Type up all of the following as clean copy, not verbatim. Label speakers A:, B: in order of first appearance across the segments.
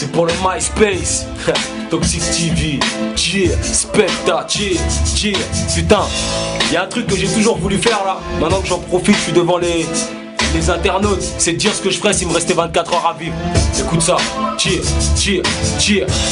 A: C'est pour le MySpace. Toxic TV, Specta, putain, y'a un truc que j'ai toujours voulu faire là. Maintenant que j'en profite, je suis devant les internautes. C'est dire ce que je ferais s'il me restait 24 heures à vivre. Écoute ça,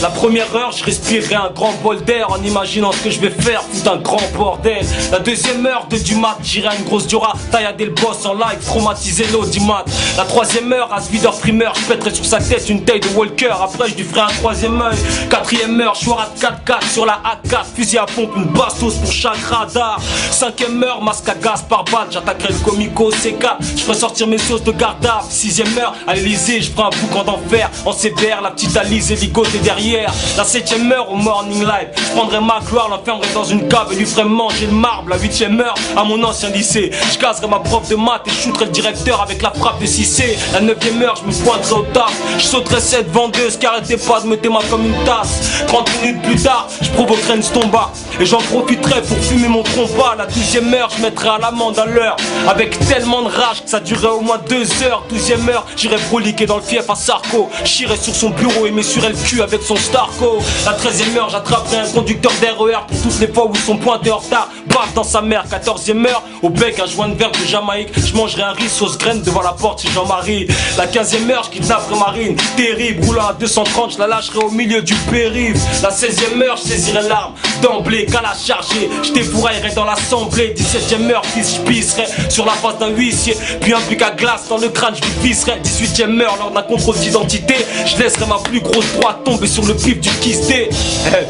A: La première heure, je respirerai un grand bol d'air en imaginant ce que je vais faire, foutre un grand bordel. La deuxième heure, 2 du mat, j'irai à une grosse diora, taillader le boss en live, traumatiser l'audimat. La troisième heure, à ce videur primeur, je pèterai sur sa tête une taille de Walker. Après, je lui ferai un troisième œil. Quatrième heure, je suis à 4-4 sur la A4, fusil à pompe, une bastos pour chaque radar. Cinquième heure, masque à gaz par balle, j'attaquerai le comico C4, je ferai sortir mes sauces de garde à. Sixième heure, à l'Elysée, je ferai un boucan d'enfer. En CBR, la petite Alice et ligoté derrière. La septième heure, au morning live, je prendrai ma gloire, l'enfermerai dans une cave et lui ferai manger le marbre. La huitième heure, à mon ancien lycée, je caserai ma prof de maths et shooterai le directeur avec la frappe de 6C. La neuvième heure, je me pointerai au taf, je sauterai cette vendeuse qui arrêtait pas de me témoin comme une tasse. 30 minutes plus tard, je provoquerai une stomba et j'en profiterai pour fumer mon trompa. La 12e heure, je mettrai à l'amende à l'heure avec tellement de rage que ça durerait au moins 2 heures. 12e heure, j'irai broliquer dans le fief à Sarko, chierai sur son bureau et m'essurerai le cul avec son Starco. La 13e heure, j'attraperai un conducteur d'RER pour toutes les fois où ils sont pointés en retard, baf dans sa mère. 14e heure, au bec un joint de verre de Jamaïque, je mangerai un riz sauce graine devant la porte chez Jean-Marie. La 15e heure, je kidnapperai Marine, terrible, roulant à 230, je la lâcherai au milieu du périph'. La 16e heure, je saisirai l'arme d'emblée, qu'à la charger, je défouraillerai dans l'assemblée. 17e heure, fils, je pisserai sur la face d'un huissier, puis un pic à glace dans le crâne, je lui visserai. 18e heure, lors d'un contrôle d'identité, je laisserai ma plus grosse droite tomber sur le pif du kissé.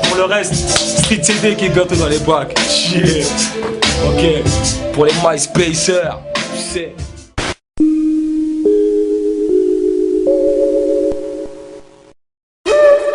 A: Pour le reste, Street CD qui est bientôt dans les bacs. Ok, pour les MySpacers, tu sais.